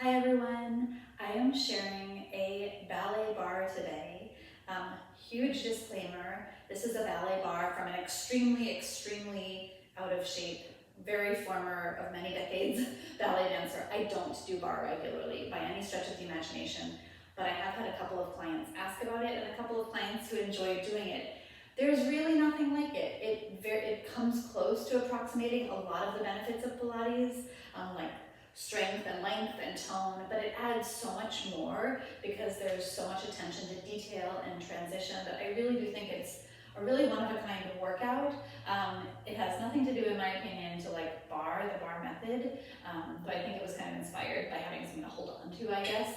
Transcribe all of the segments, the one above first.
Hi everyone, I am sharing a ballet bar today. Huge disclaimer, this is a ballet bar from an extremely out of shape, very former of many decades ballet dancer. I don't do bar regularly by any stretch of the imagination, but I have had a couple of clients ask about it and a couple of clients who enjoy doing it. There's really nothing like it. It comes close to approximating a lot of the benefits of Pilates, like strength and length and tone, but it adds so much more because there's so much attention to detail and transition that I really do think it's a really one-of-a-kind workout. It has nothing to do, in my opinion, to like the bar method, but I think it was kind of inspired by having something to hold on to, I guess.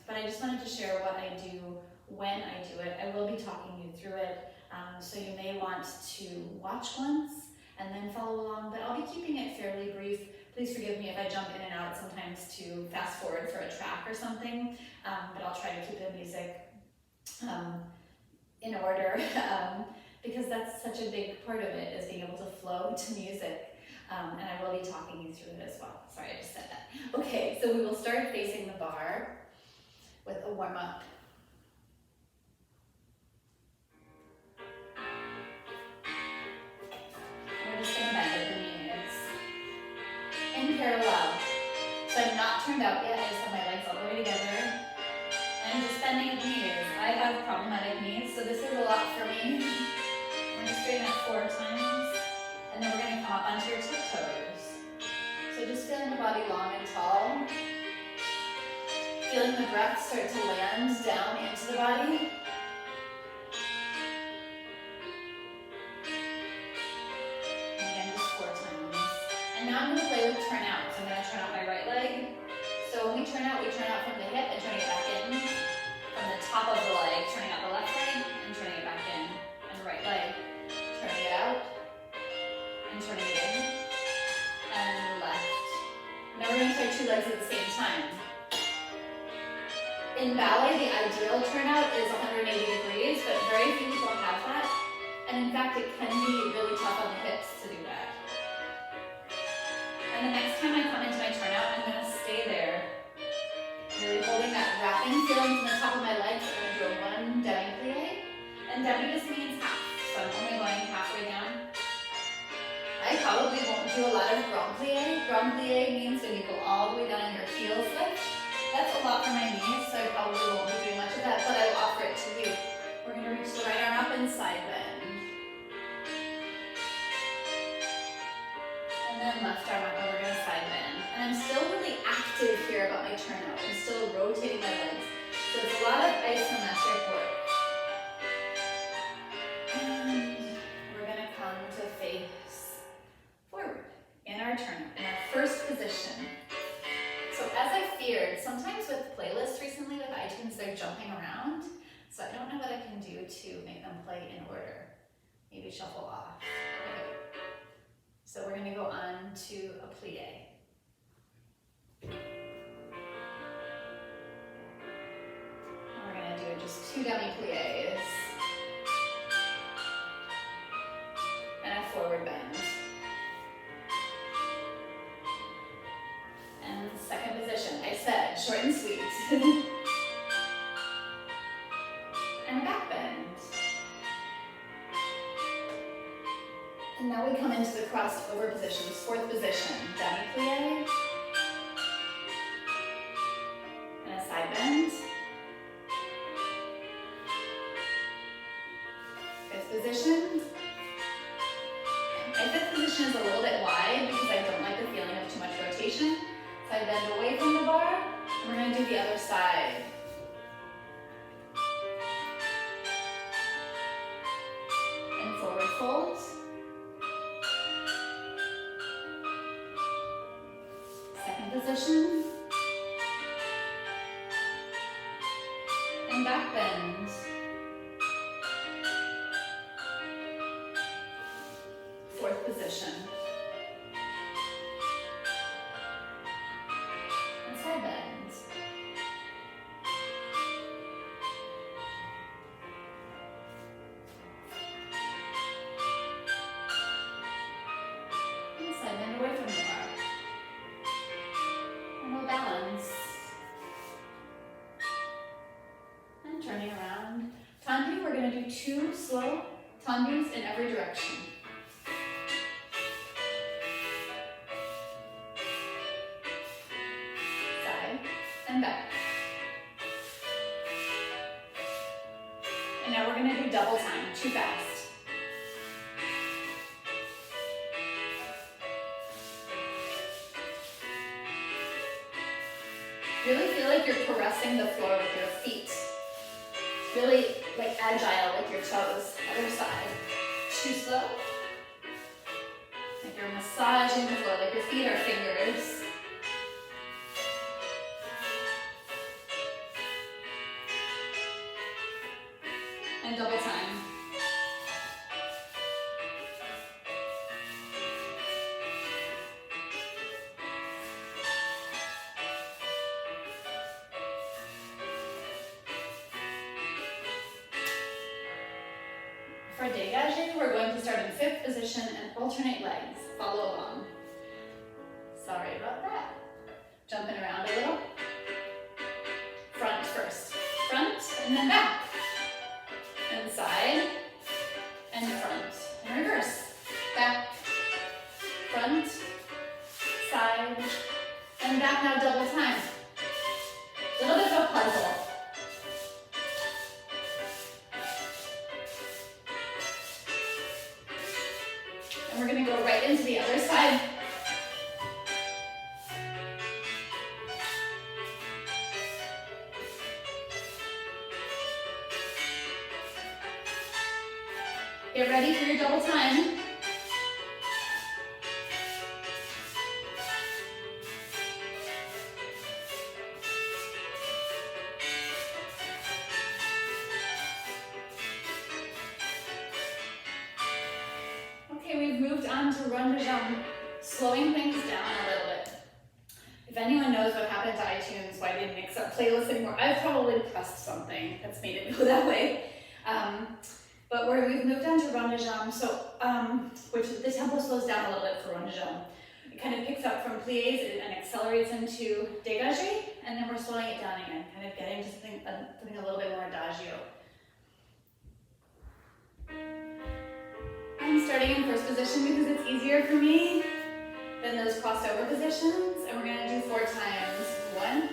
But I just wanted to share what I do when I do it. I will be talking you through it, so you may want to watch once and then follow along, but I'll be keeping it fairly brief. Please forgive me if I jump in and out sometimes to fast forward for a track or something, but I'll try to keep the music in order because that's such a big part of it, is being able to flow to music, and I will be talking you through it as well. Sorry, I just said that. Okay, so we will start facing the bar with a warm-up. We're just going to bend at the knees in parallel. So I'm not turned out yet, I just have my legs all the way together. And I'm just bending at the knees. I have problematic knees, so this is a lot for me. We're just doing that 4 times. And then we're going to come up onto your tiptoes. So just feeling the body long and tall. Feeling the breath start to land down into the body. Now I'm going to play with turnout. So I'm going to turn out my right leg. So when we turn out from the hip and turning it back in. From the top of the leg, turning out the left leg and turning it back in. And right leg, turning it out and turning it in. And left. Now we're going to try 2 legs at the same time. In ballet, the ideal turnout is 180 degrees, but very few people have that. And in fact, it can be really tough on the hips to do that. And the next time I come into my turnout, I'm going to stay there. Really holding that wrapping feeling from the top of my legs. I'm going to do a 1 demi-plie. And demi just means half, so I'm only going halfway down. I probably won't do a lot of grand plie. Grand plie means when you go all the way down on your heel switch. That's a lot for my knees, so I probably won't be doing much of that, but I will offer it to you. We're going to reach the right arm up and side bend. And then left arm up, and we're going to side bend. And I'm still really active here about my turnout. I'm still rotating my legs. So it's a lot of isometric work. And we're going to come to face forward in our turnout, in our first position. So as I feared, sometimes with playlists recently with iTunes, they're jumping around. So I don't know what I can do to make them play in order. Maybe shuffle off. Okay. So we're going to go on to a plie. We're going to do just 2 demi-plies. And a forward bend. And second position, I said, short and sweet. And a back bend. And now we come into the crossed over positions. 4th position, demi-plie. And a side bend. 5th position. My 5th position is a little bit wide because I don't like the feeling of too much rotation. So I bend away from the bar, and we're going to do the other side. And forward fold. Second position. And back bend. 4th position. And side bend. And side bend away from the bar. And we'll balance. 2 slow tendus in every direction. Side and back. And now we're going to do double time, 2 fast. Really feel like you're caressing the floor with your feet. Really like agile with your toes. Other side. 2 slow. Like you're massaging the floor, like your feet are fingers. And double time. For dégagé, we're going to start in 5th position and alternate legs. Follow along. Sorry about that. Jumping around a little. Front first. Front and then back. And side and front. And reverse. Back, front, side, and back. Now double time. A little bit of a puzzle. And we're going to go right into the other side. Get ready for your double time. Okay, we've moved on to run de jambe, slowing things down a little bit. If anyone knows what happened to iTunes, why they didn't mix up playlists anymore, I've probably pressed something that's made it go that way. But we've moved on to run de jambe, so which the tempo slows down a little bit for run de jambe. It kind of picks up from pliés and accelerates into dégagé, and then we're slowing it down again, kind of getting to something a little bit more adagio. I'm starting in first position because it's easier for me than those crossed over positions, and we're going to do 4 times. 1,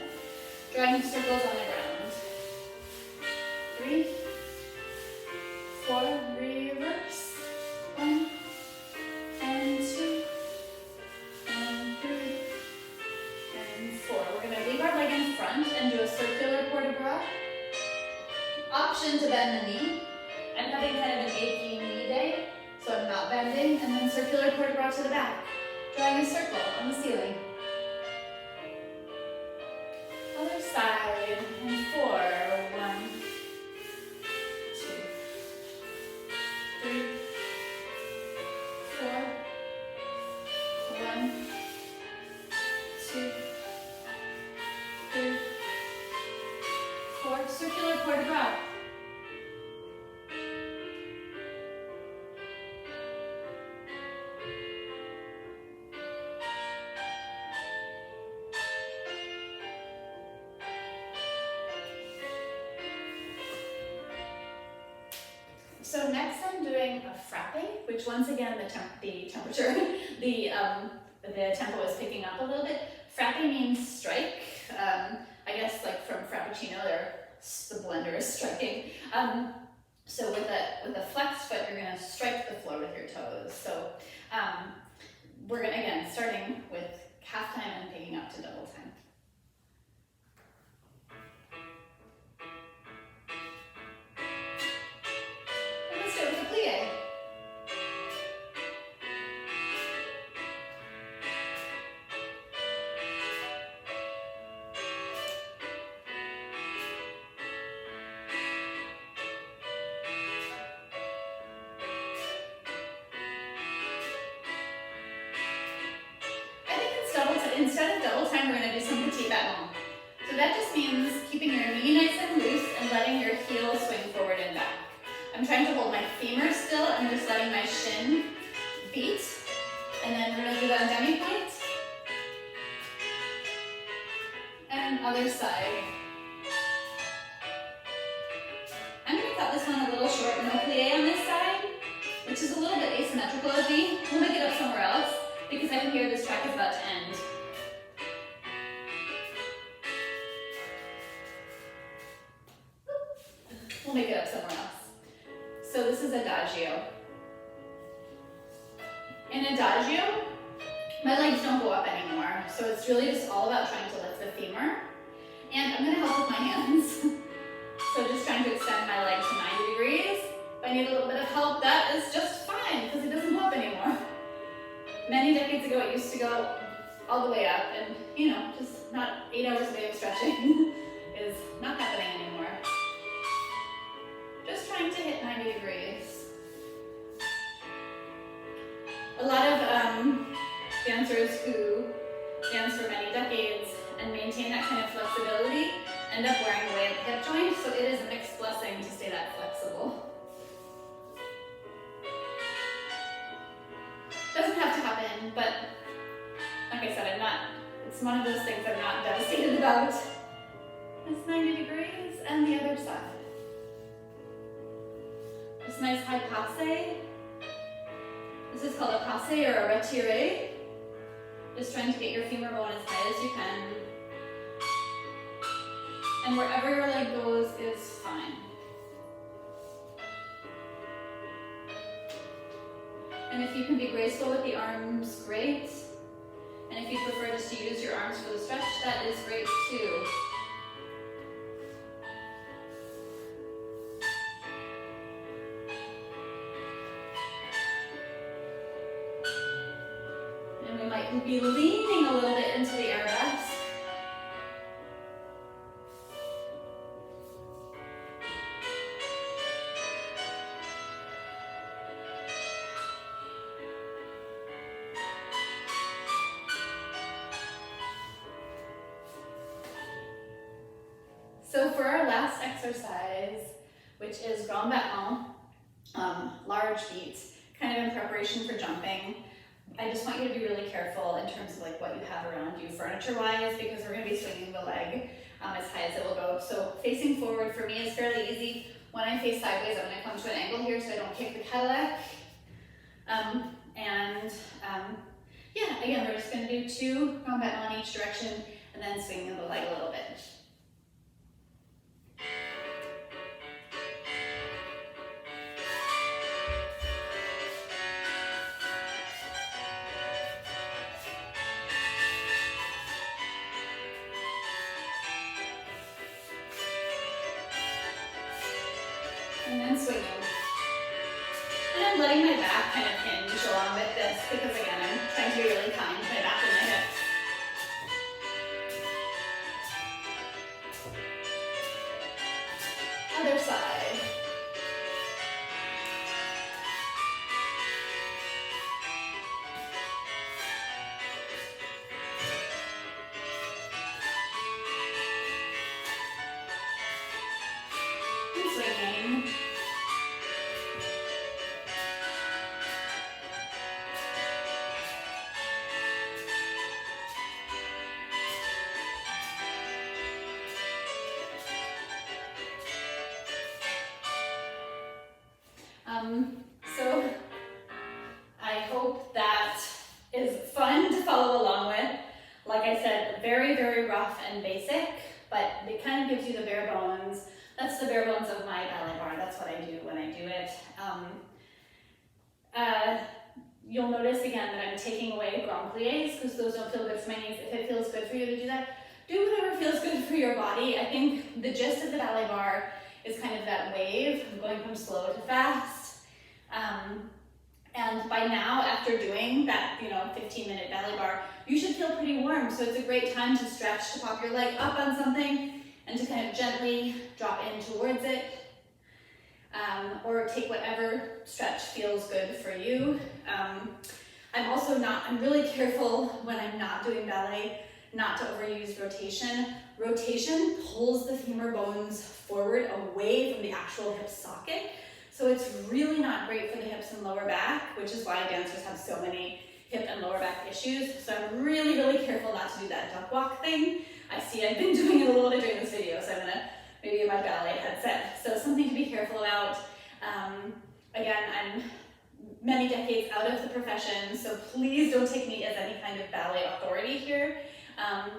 drawing circles on the ground. 3, 4, reverse. 1, and 2, and 3, and 4. We're going to leave our leg in front and do a circular port de bras. Option to bend the knee. I'm having kind of an achy knee day, so I'm not bending, and then circular port de bras to the back, drawing a circle on the ceiling. Other side, and 4, 1, 2, 3, 4, 1, 2, 3, 4, circular port de bras. So next I'm doing a frappe, which once again the tempo is picking up a little bit. Frappe means strike. I guess like from Frappuccino, the blender is striking. So with a flexed foot, you're going to strike the floor with your toes. So we're going to, again, starting with half time and picking up to double time. Instead of double time, we're going to do some petit ballon. So that just means keeping your knee nice and loose and letting your heel swing forward and back. I'm trying to hold my femur still and just letting my shin beat. And then we're going to do that on demi-point. And other side. I'm going to cut this this one a little short, no plie on this side, which is a little bit asymmetrical of me. We'll make it up somewhere else because I can hear this track is about to end. We'll make it up somewhere else. So this is adagio. In adagio, my legs don't go up anymore, so it's really just all about trying to lift the femur. And I'm gonna help with my hands. So just trying to extend my leg to 90 degrees. If I need a little bit of help, that is just fine, because it doesn't go up anymore. Many decades ago, it used to go all the way up, and you know, just not 8 hours a day of stretching is not happening anymore. Just trying to hit 90 degrees. A lot of dancers who dance for many decades and maintain that kind of flexibility end up wearing away at the hip joint, so it is a mixed blessing to stay that flexible. Doesn't have to happen, but like I said, it's one of those things I'm not devastated about. It's 90 degrees and the other side. This nice high passe. This is called a passe or a retiré. Just trying to get your femur bone as high as you can. And wherever your leg goes is fine. And if you can be graceful with the arms, great. And if you prefer just to use your arms for the stretch, that is great too. And we might be leaning a little bit into the arabesque. So for our last exercise, which is grand battement, large feet, kind of in preparation for jumping, I just want you to be really careful in terms of like what you have around you furniture-wise, because we're going to be swinging the leg as high as it will go. So facing forward for me is fairly easy. When I face sideways, I'm going to come to an angle here so I don't kick the Cadillac. Yeah, again, we're just going to do 2 grand battement in each direction and then swinging the leg a little bit. And then swinging. And I'm letting my back kind of hinge along with this because again, I'm trying to be really kind to my back and my hips. Other side. And swinging. So I hope that is fun to follow along with. Like I said, very, very rough and basic, but it kind of gives you the bare bones. That's the bare bones of my ballet barre. That's what I do when I do it. You'll notice again that I'm taking away grand pliés because those don't feel good for my knees. If it feels good for you to do that, do whatever feels good for your body. I think the gist of the ballet barre is kind of that wave, going from slow to fast. And by now, after doing that, 15-minute ballet barre, you should feel pretty warm. So it's a great time to stretch, to pop your leg up on something and to kind of gently drop in towards it. Or take whatever stretch feels good for you. I'm really careful when I'm not doing ballet, not to overuse rotation. Rotation pulls the femur bones forward away from the actual hip socket. So it's really not great for the hips and lower back, which is why dancers have so many hip and lower back issues. So I'm really, really careful not to do that duck walk thing. I see I've been doing it a little bit during this video, so I'm gonna maybe my ballet headset. So something to be careful about. Again, I'm many decades out of the profession, so please don't take me as any kind of ballet authority here.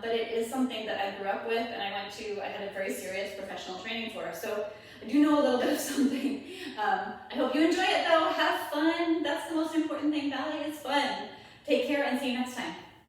But it is something that I grew up with, and I had a very serious professional training for. So I do know a little bit of something. I hope you enjoy it though. Have fun.